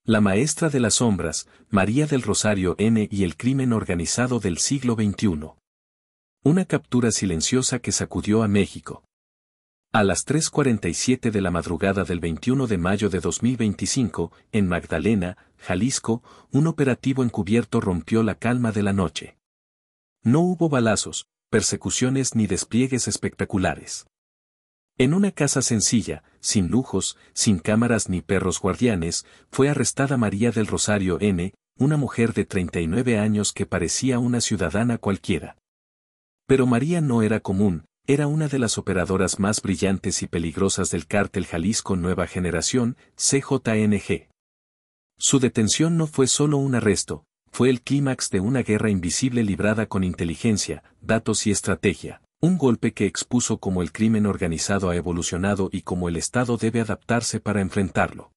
La maestra de las sombras, María del Rosario N. y el crimen organizado del siglo XXI. Una captura silenciosa que sacudió a México. A las 3:47 de la madrugada del 21 de mayo de 2025, en Magdalena, Jalisco, un operativo encubierto rompió la calma de la noche. No hubo balazos, persecuciones ni despliegues espectaculares. En una casa sencilla, sin lujos, sin cámaras ni perros guardianes, fue arrestada María del Rosario N., una mujer de 39 años que parecía una ciudadana cualquiera. Pero María no era común, era una de las operadoras más brillantes y peligrosas del cártel Jalisco Nueva Generación, CJNG. Su detención no fue solo un arresto, fue el clímax de una guerra invisible librada con inteligencia, datos y estrategia. Un golpe que expuso cómo el crimen organizado ha evolucionado y cómo el Estado debe adaptarse para enfrentarlo.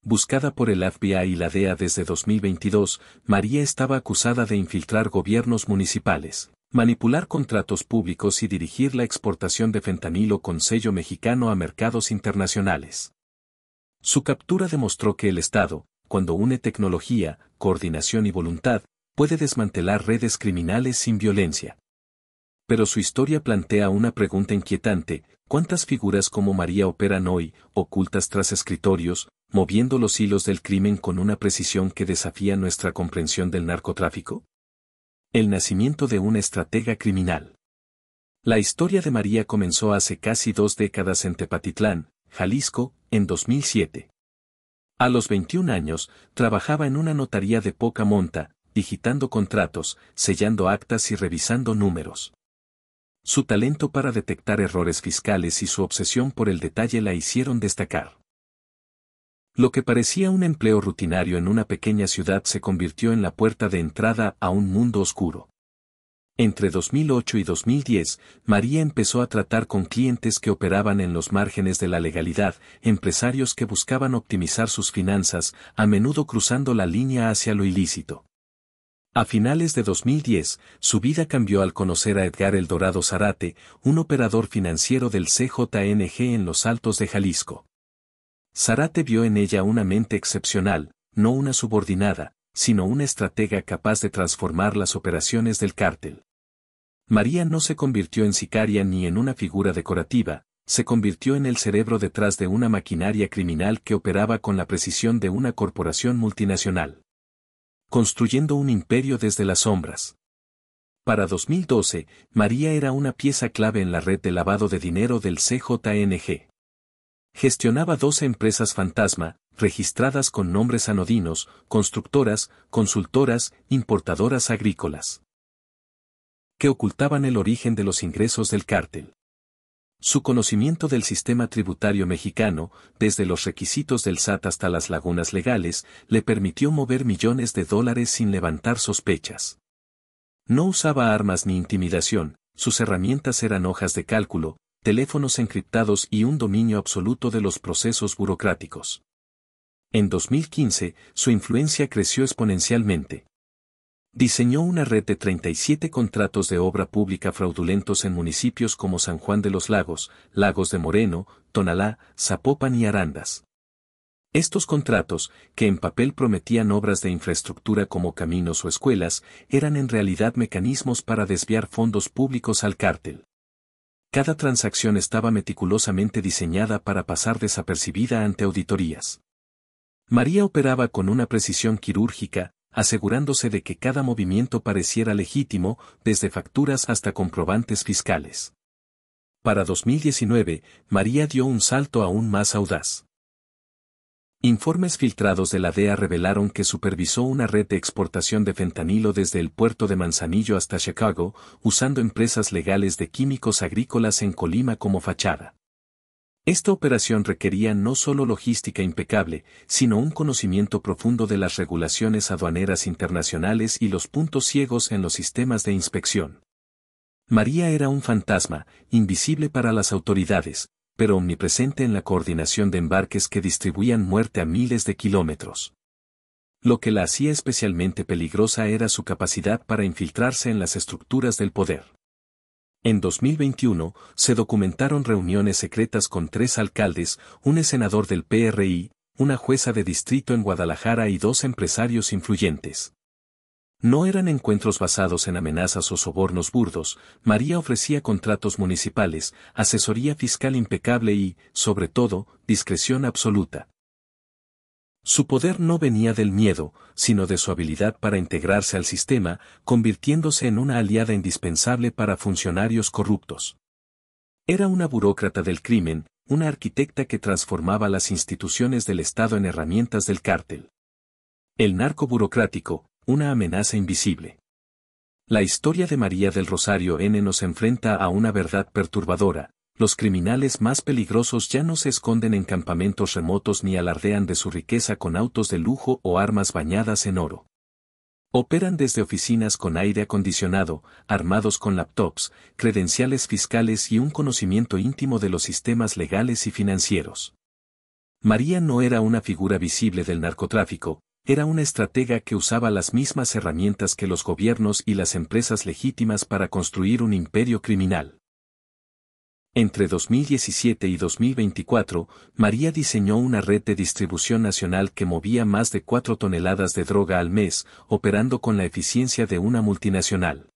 Buscada por el FBI y la DEA desde 2022, María estaba acusada de infiltrar gobiernos municipales, manipular contratos públicos y dirigir la exportación de fentanilo con sello mexicano a mercados internacionales. Su captura demostró que el Estado, cuando une tecnología, coordinación y voluntad, puede desmantelar redes criminales sin violencia. Pero su historia plantea una pregunta inquietante: ¿cuántas figuras como María operan hoy, ocultas tras escritorios, moviendo los hilos del crimen con una precisión que desafía nuestra comprensión del narcotráfico? El nacimiento de una estratega criminal. La historia de María comenzó hace casi 2 décadas en Tepatitlán, Jalisco, en 2007. A los 21 años, trabajaba en una notaría de poca monta, digitando contratos, sellando actas y revisando números. Su talento para detectar errores fiscales y su obsesión por el detalle la hicieron destacar. Lo que parecía un empleo rutinario en una pequeña ciudad se convirtió en la puerta de entrada a un mundo oscuro. Entre 2008 y 2010, María empezó a tratar con clientes que operaban en los márgenes de la legalidad, empresarios que buscaban optimizar sus finanzas, a menudo cruzando la línea hacia lo ilícito. A finales de 2010, su vida cambió al conocer a Edgar El Dorado Zárate, un operador financiero del CJNG en los Altos de Jalisco. Zárate vio en ella una mente excepcional, no una subordinada, sino una estratega capaz de transformar las operaciones del cártel. María no se convirtió en sicaria ni en una figura decorativa, se convirtió en el cerebro detrás de una maquinaria criminal que operaba con la precisión de una corporación multinacional, construyendo un imperio desde las sombras. Para 2012, María era una pieza clave en la red de lavado de dinero del CJNG. Gestionaba 12 empresas fantasma, registradas con nombres anodinos, constructoras, consultoras, importadoras agrícolas, que ocultaban el origen de los ingresos del cártel. Su conocimiento del sistema tributario mexicano, desde los requisitos del SAT hasta las lagunas legales, le permitió mover millones de dólares sin levantar sospechas. No usaba armas ni intimidación, sus herramientas eran hojas de cálculo, teléfonos encriptados y un dominio absoluto de los procesos burocráticos. En 2015, su influencia creció exponencialmente. Diseñó una red de 37 contratos de obra pública fraudulentos en municipios como San Juan de los Lagos, Lagos de Moreno, Tonalá, Zapopan y Arandas. Estos contratos, que en papel prometían obras de infraestructura como caminos o escuelas, eran en realidad mecanismos para desviar fondos públicos al cártel. Cada transacción estaba meticulosamente diseñada para pasar desapercibida ante auditorías. María operaba con una precisión quirúrgica, asegurándose de que cada movimiento pareciera legítimo, desde facturas hasta comprobantes fiscales. Para 2019, María dio un salto aún más audaz. Informes filtrados de la DEA revelaron que supervisó una red de exportación de fentanilo desde el puerto de Manzanillo hasta Chicago, usando empresas legales de químicos agrícolas en Colima como fachada. Esta operación requería no solo logística impecable, sino un conocimiento profundo de las regulaciones aduaneras internacionales y los puntos ciegos en los sistemas de inspección. María era un fantasma, invisible para las autoridades, pero omnipresente en la coordinación de embarques que distribuían muerte a miles de kilómetros. Lo que la hacía especialmente peligrosa era su capacidad para infiltrarse en las estructuras del poder. En 2021, se documentaron reuniones secretas con 3 alcaldes, un senador del PRI, una jueza de distrito en Guadalajara y 2 empresarios influyentes. No eran encuentros basados en amenazas o sobornos burdos. María ofrecía contratos municipales, asesoría fiscal impecable y, sobre todo, discreción absoluta. Su poder no venía del miedo, sino de su habilidad para integrarse al sistema, convirtiéndose en una aliada indispensable para funcionarios corruptos. Era una burócrata del crimen, una arquitecta que transformaba las instituciones del Estado en herramientas del cártel. El narco burocrático, una amenaza invisible. La historia de María del Rosario N. nos enfrenta a una verdad perturbadora: los criminales más peligrosos ya no se esconden en campamentos remotos ni alardean de su riqueza con autos de lujo o armas bañadas en oro. Operan desde oficinas con aire acondicionado, armados con laptops, credenciales fiscales y un conocimiento íntimo de los sistemas legales y financieros. María no era una figura visible del narcotráfico, era una estratega que usaba las mismas herramientas que los gobiernos y las empresas legítimas para construir un imperio criminal. Entre 2017 y 2024, María diseñó una red de distribución nacional que movía más de 4 toneladas de droga al mes, operando con la eficiencia de una multinacional.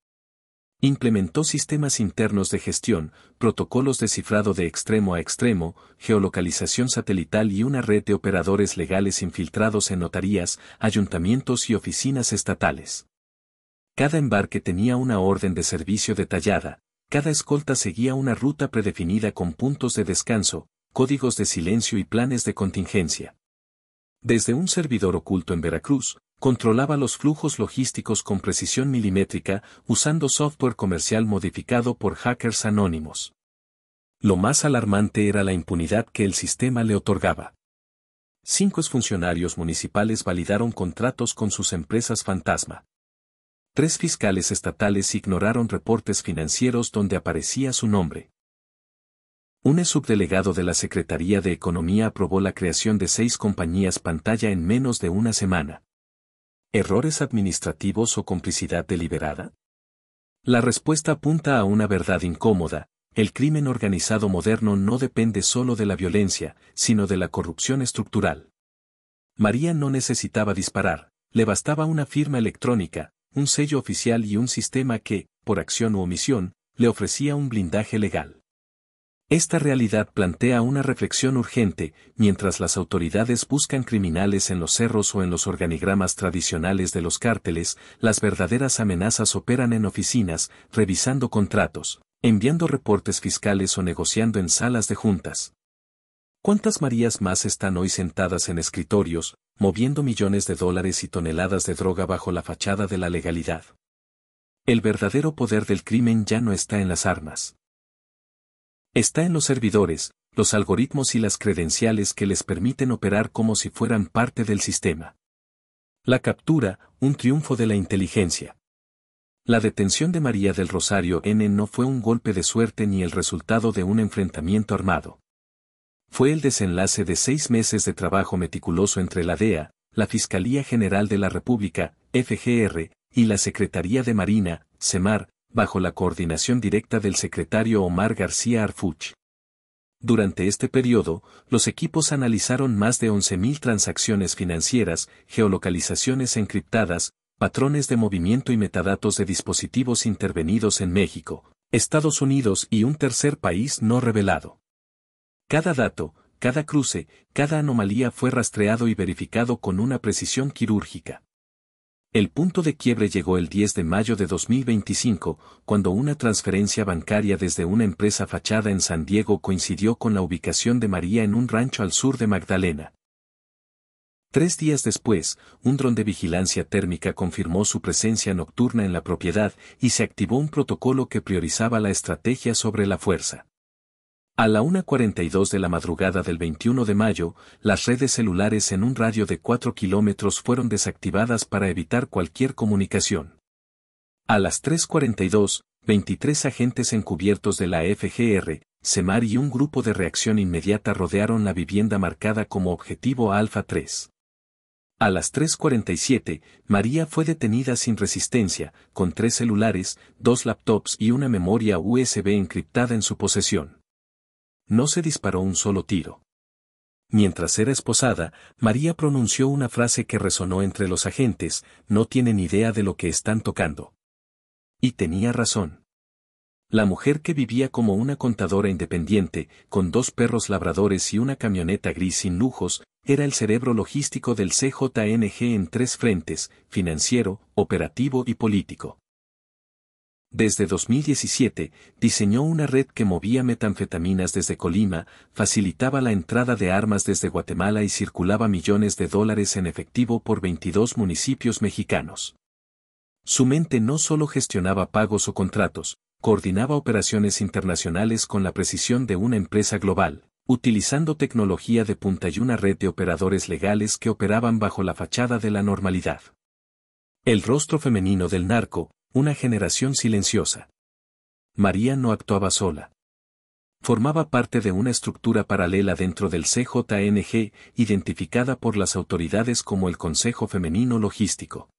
Implementó sistemas internos de gestión, protocolos de cifrado de extremo a extremo, geolocalización satelital y una red de operadores legales infiltrados en notarías, ayuntamientos y oficinas estatales. Cada embarque tenía una orden de servicio detallada, cada escolta seguía una ruta predefinida con puntos de descanso, códigos de silencio y planes de contingencia. Desde un servidor oculto en Veracruz, controlaba los flujos logísticos con precisión milimétrica, usando software comercial modificado por hackers anónimos. Lo más alarmante era la impunidad que el sistema le otorgaba. 5 exfuncionarios municipales validaron contratos con sus empresas fantasma. 3 fiscales estatales ignoraron reportes financieros donde aparecía su nombre. Un subdelegado de la Secretaría de Economía aprobó la creación de 6 compañías pantalla en menos de una semana. ¿Errores administrativos o complicidad deliberada? La respuesta apunta a una verdad incómoda: el crimen organizado moderno no depende solo de la violencia, sino de la corrupción estructural. María no necesitaba disparar, le bastaba una firma electrónica, un sello oficial y un sistema que, por acción u omisión, le ofrecía un blindaje legal. Esta realidad plantea una reflexión urgente: mientras las autoridades buscan criminales en los cerros o en los organigramas tradicionales de los cárteles, las verdaderas amenazas operan en oficinas, revisando contratos, enviando reportes fiscales o negociando en salas de juntas. ¿Cuántas Marías más están hoy sentadas en escritorios, moviendo millones de dólares y toneladas de droga bajo la fachada de la legalidad? El verdadero poder del crimen ya no está en las armas. Está en los servidores, los algoritmos y las credenciales que les permiten operar como si fueran parte del sistema. La captura, un triunfo de la inteligencia. La detención de María del Rosario N. no fue un golpe de suerte ni el resultado de un enfrentamiento armado. Fue el desenlace de 6 meses de trabajo meticuloso entre la DEA, la Fiscalía General de la República, FGR, y la Secretaría de Marina, SEMAR, bajo la coordinación directa del secretario Omar García Harfuch. Durante este periodo, los equipos analizaron más de 11.000 transacciones financieras, geolocalizaciones encriptadas, patrones de movimiento y metadatos de dispositivos intervenidos en México, Estados Unidos y un tercer país no revelado. Cada dato, cada cruce, cada anomalía fue rastreado y verificado con una precisión quirúrgica. El punto de quiebre llegó el 10 de mayo de 2025, cuando una transferencia bancaria desde una empresa fachada en San Diego coincidió con la ubicación de María en un rancho al sur de Magdalena. 3 días después, un dron de vigilancia térmica confirmó su presencia nocturna en la propiedad y se activó un protocolo que priorizaba la estrategia sobre la fuerza. A la 1:42 de la madrugada del 21 de mayo, las redes celulares en un radio de 4 kilómetros fueron desactivadas para evitar cualquier comunicación. A las 3:42, 23 agentes encubiertos de la FGR, SEMAR y un grupo de reacción inmediata rodearon la vivienda marcada como objetivo Alfa 3. A las 3:47, María fue detenida sin resistencia, con 3 celulares, 2 laptops y una memoria USB encriptada en su posesión. No se disparó un solo tiro. Mientras era esposada, María pronunció una frase que resonó entre los agentes: no tienen idea de lo que están tocando. Y tenía razón. La mujer que vivía como una contadora independiente, con 2 perros labradores y una camioneta gris sin lujos, era el cerebro logístico del CJNG en 3 frentes: financiero, operativo y político. Desde 2017, diseñó una red que movía metanfetaminas desde Colima, facilitaba la entrada de armas desde Guatemala y circulaba millones de dólares en efectivo por 22 municipios mexicanos. Su mente no solo gestionaba pagos o contratos, coordinaba operaciones internacionales con la precisión de una empresa global, utilizando tecnología de punta y una red de operadores legales que operaban bajo la fachada de la normalidad. El rostro femenino del narco, una generación silenciosa. María no actuaba sola. Formaba parte de una estructura paralela dentro del CJNG, identificada por las autoridades como el Consejo Femenino Logístico.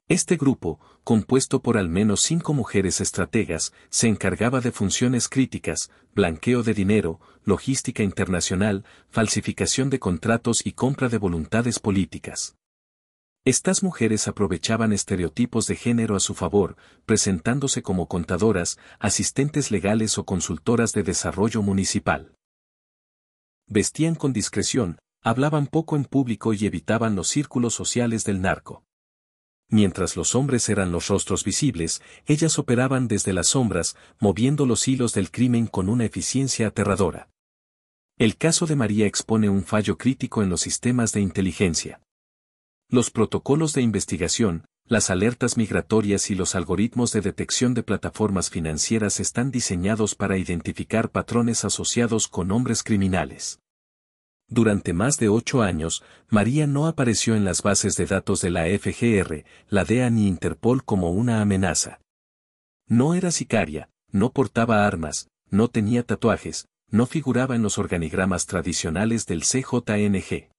Este grupo, compuesto por al menos 5 mujeres estrategas, se encargaba de funciones críticas: blanqueo de dinero, logística internacional, falsificación de contratos y compra de voluntades políticas. Estas mujeres aprovechaban estereotipos de género a su favor, presentándose como contadoras, asistentes legales o consultoras de desarrollo municipal. Vestían con discreción, hablaban poco en público y evitaban los círculos sociales del narco. Mientras los hombres eran los rostros visibles, ellas operaban desde las sombras, moviendo los hilos del crimen con una eficiencia aterradora. El caso de María expone un fallo crítico en los sistemas de inteligencia. Los protocolos de investigación, las alertas migratorias y los algoritmos de detección de plataformas financieras están diseñados para identificar patrones asociados con hombres criminales. Durante más de 8 años, María no apareció en las bases de datos de la FGR, la DEA ni Interpol como una amenaza. No era sicaria, no portaba armas, no tenía tatuajes, no figuraba en los organigramas tradicionales del CJNG.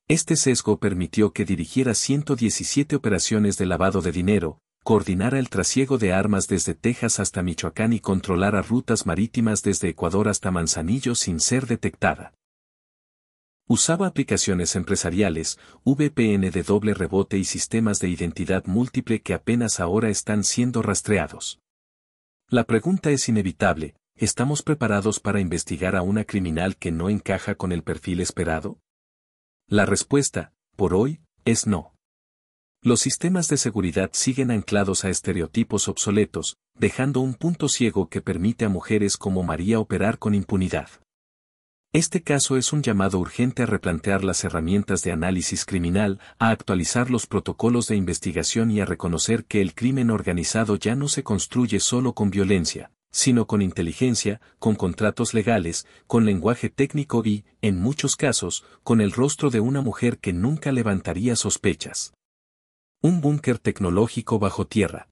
Este sesgo permitió que dirigiera 117 operaciones de lavado de dinero, coordinara el trasiego de armas desde Texas hasta Michoacán y controlara rutas marítimas desde Ecuador hasta Manzanillo sin ser detectada. Usaba aplicaciones empresariales, VPN de doble rebote y sistemas de identidad múltiple que apenas ahora están siendo rastreados. La pregunta es inevitable: ¿estamos preparados para investigar a una criminal que no encaja con el perfil esperado? La respuesta, por hoy, es no. Los sistemas de seguridad siguen anclados a estereotipos obsoletos, dejando un punto ciego que permite a mujeres como María operar con impunidad. Este caso es un llamado urgente a replantear las herramientas de análisis criminal, a actualizar los protocolos de investigación y a reconocer que el crimen organizado ya no se construye solo con violencia, sino con inteligencia, con contratos legales, con lenguaje técnico y, en muchos casos, con el rostro de una mujer que nunca levantaría sospechas. Un búnker tecnológico bajo tierra.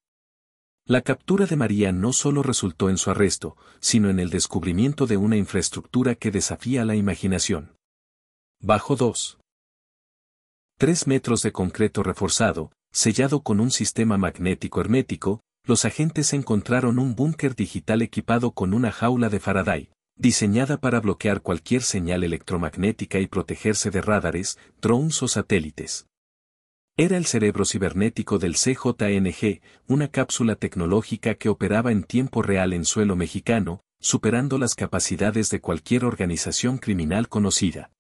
La captura de María no solo resultó en su arresto, sino en el descubrimiento de una infraestructura que desafía la imaginación. Bajo 3 metros de concreto reforzado, sellado con un sistema magnético hermético, los agentes encontraron un búnker digital equipado con una jaula de Faraday, diseñada para bloquear cualquier señal electromagnética y protegerse de rádares, drones o satélites. Era el cerebro cibernético del CJNG, una cápsula tecnológica que operaba en tiempo real en suelo mexicano, superando las capacidades de cualquier organización criminal conocida.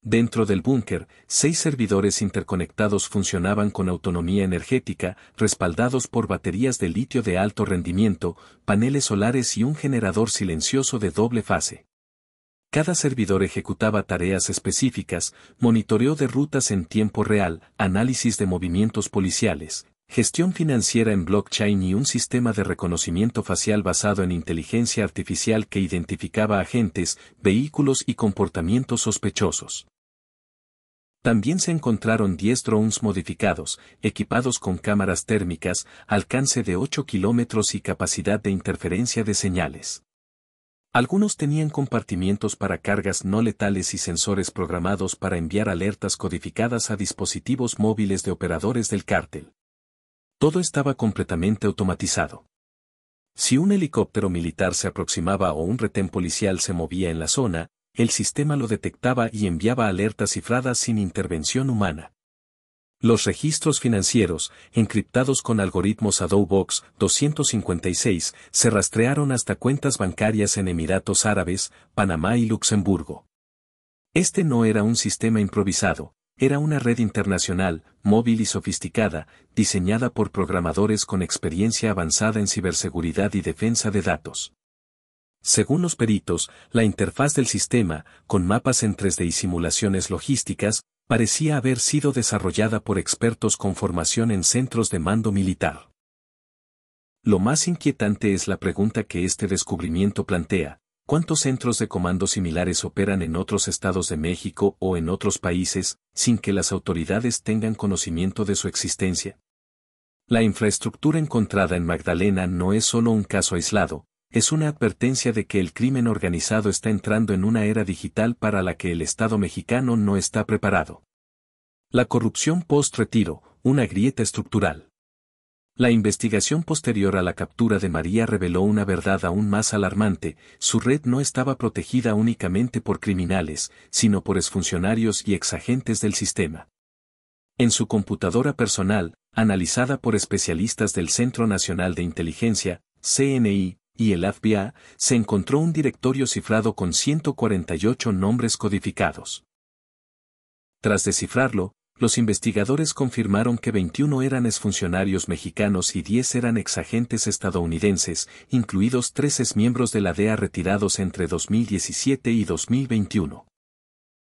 Dentro del búnker, 6 servidores interconectados funcionaban con autonomía energética, respaldados por baterías de litio de alto rendimiento, paneles solares y un generador silencioso de doble fase. Cada servidor ejecutaba tareas específicas: monitoreo de rutas en tiempo real, análisis de movimientos policiales, gestión financiera en blockchain y un sistema de reconocimiento facial basado en inteligencia artificial que identificaba agentes, vehículos y comportamientos sospechosos. También se encontraron 10 drones modificados, equipados con cámaras térmicas, alcance de 8 kilómetros y capacidad de interferencia de señales. Algunos tenían compartimientos para cargas no letales y sensores programados para enviar alertas codificadas a dispositivos móviles de operadores del cártel. Todo estaba completamente automatizado. Si un helicóptero militar se aproximaba o un retén policial se movía en la zona, el sistema lo detectaba y enviaba alertas cifradas sin intervención humana. Los registros financieros, encriptados con algoritmos Adobe 256, se rastrearon hasta cuentas bancarias en Emiratos Árabes, Panamá y Luxemburgo. Este no era un sistema improvisado, era una red internacional, móvil y sofisticada, diseñada por programadores con experiencia avanzada en ciberseguridad y defensa de datos. Según los peritos, la interfaz del sistema, con mapas en 3D y simulaciones logísticas, parecía haber sido desarrollada por expertos con formación en centros de mando militar. Lo más inquietante es la pregunta que este descubrimiento plantea: ¿cuántos centros de comando similares operan en otros estados de México o en otros países, sin que las autoridades tengan conocimiento de su existencia? La infraestructura encontrada en Magdalena no es solo un caso aislado, es una advertencia de que el crimen organizado está entrando en una era digital para la que el Estado mexicano no está preparado. La corrupción post-retiro, una grieta estructural. La investigación posterior a la captura de María reveló una verdad aún más alarmante: su red no estaba protegida únicamente por criminales, sino por exfuncionarios y exagentes del sistema. En su computadora personal, analizada por especialistas del Centro Nacional de Inteligencia, CNI, y el FBI, se encontró un directorio cifrado con 148 nombres codificados. Tras descifrarlo, los investigadores confirmaron que 21 eran exfuncionarios mexicanos y 10 eran exagentes estadounidenses, incluidos 3 exmiembros de la DEA retirados entre 2017 y 2021.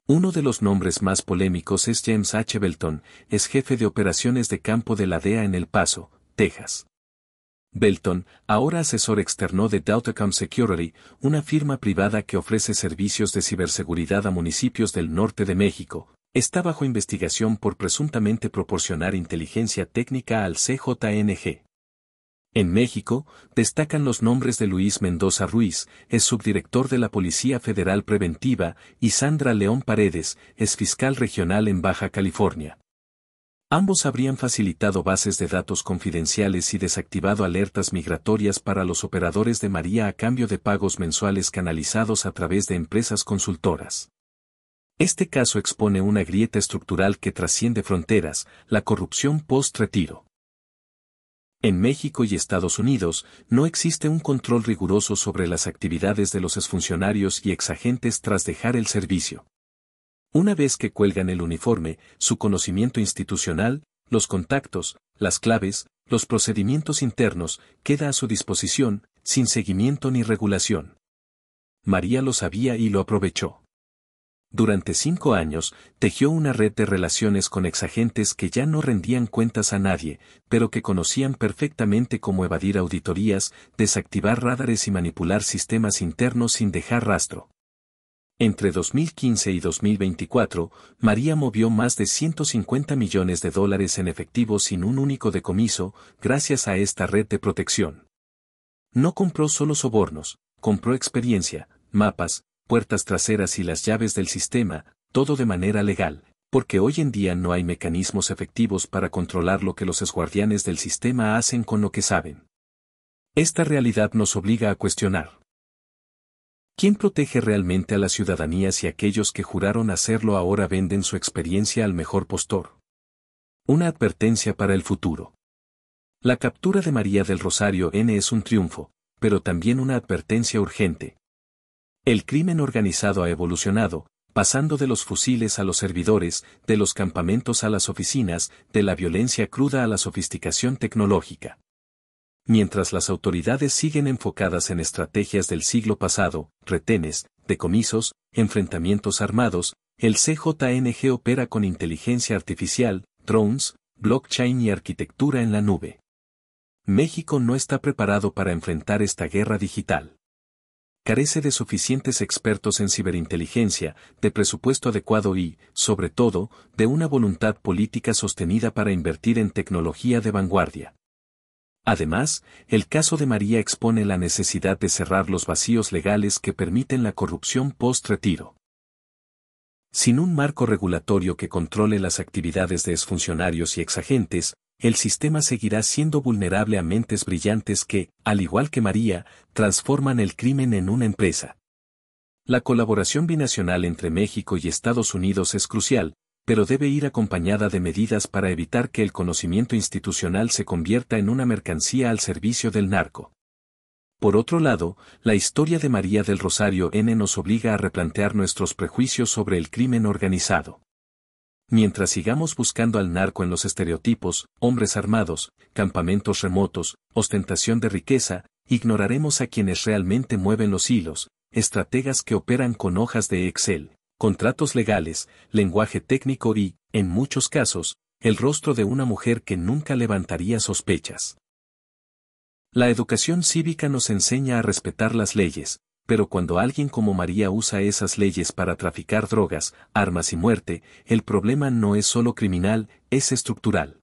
Uno de los nombres más polémicos es James H. Belton, ex jefe de operaciones de campo de la DEA en El Paso, Texas. Belton, ahora asesor externo de Deltacom Security, una firma privada que ofrece servicios de ciberseguridad a municipios del norte de México, está bajo investigación por presuntamente proporcionar inteligencia técnica al CJNG. En México, destacan los nombres de Luis Mendoza Ruiz, ex subdirector de la Policía Federal Preventiva, y Sandra León Paredes, ex fiscal regional en Baja California. Ambos habrían facilitado bases de datos confidenciales y desactivado alertas migratorias para los operadores de María a cambio de pagos mensuales canalizados a través de empresas consultoras. Este caso expone una grieta estructural que trasciende fronteras: la corrupción post-retiro. En México y Estados Unidos, no existe un control riguroso sobre las actividades de los exfuncionarios y exagentes tras dejar el servicio. Una vez que cuelgan el uniforme, su conocimiento institucional, los contactos, las claves, los procedimientos internos, queda a su disposición, sin seguimiento ni regulación. María lo sabía y lo aprovechó. Durante 5 años, tejió una red de relaciones con exagentes que ya no rendían cuentas a nadie, pero que conocían perfectamente cómo evadir auditorías, desactivar radares y manipular sistemas internos sin dejar rastro. Entre 2015 y 2024, María movió más de $150 millones en efectivo sin un único decomiso, gracias a esta red de protección. No compró solo sobornos, compró experiencia, mapas, puertas traseras y las llaves del sistema, todo de manera legal, porque hoy en día no hay mecanismos efectivos para controlar lo que los exguardianes del sistema hacen con lo que saben. Esta realidad nos obliga a cuestionar: ¿quién protege realmente a la ciudadanía si aquellos que juraron hacerlo ahora venden su experiencia al mejor postor? Una advertencia para el futuro. La captura de María del Rosario N es un triunfo, pero también una advertencia urgente. El crimen organizado ha evolucionado, pasando de los fusiles a los servidores, de los campamentos a las oficinas, de la violencia cruda a la sofisticación tecnológica. Mientras las autoridades siguen enfocadas en estrategias del siglo pasado, retenes, decomisos, enfrentamientos armados, el CJNG opera con inteligencia artificial, drones, blockchain y arquitectura en la nube. México no está preparado para enfrentar esta guerra digital. Carece de suficientes expertos en ciberinteligencia, de presupuesto adecuado y, sobre todo, de una voluntad política sostenida para invertir en tecnología de vanguardia. Además, el caso de María expone la necesidad de cerrar los vacíos legales que permiten la corrupción post-retiro. Sin un marco regulatorio que controle las actividades de exfuncionarios y exagentes, el sistema seguirá siendo vulnerable a mentes brillantes que, al igual que María, transforman el crimen en una empresa. La colaboración binacional entre México y Estados Unidos es crucial, pero debe ir acompañada de medidas para evitar que el conocimiento institucional se convierta en una mercancía al servicio del narco. Por otro lado, la historia de María del Rosario N nos obliga a replantear nuestros prejuicios sobre el crimen organizado. Mientras sigamos buscando al narco en los estereotipos, hombres armados, campamentos remotos, ostentación de riqueza, ignoraremos a quienes realmente mueven los hilos, estrategas que operan con hojas de Excel, contratos legales, lenguaje técnico y, en muchos casos, el rostro de una mujer que nunca levantaría sospechas. La educación cívica nos enseña a respetar las leyes, pero cuando alguien como María usa esas leyes para traficar drogas, armas y muerte, el problema no es solo criminal, es estructural.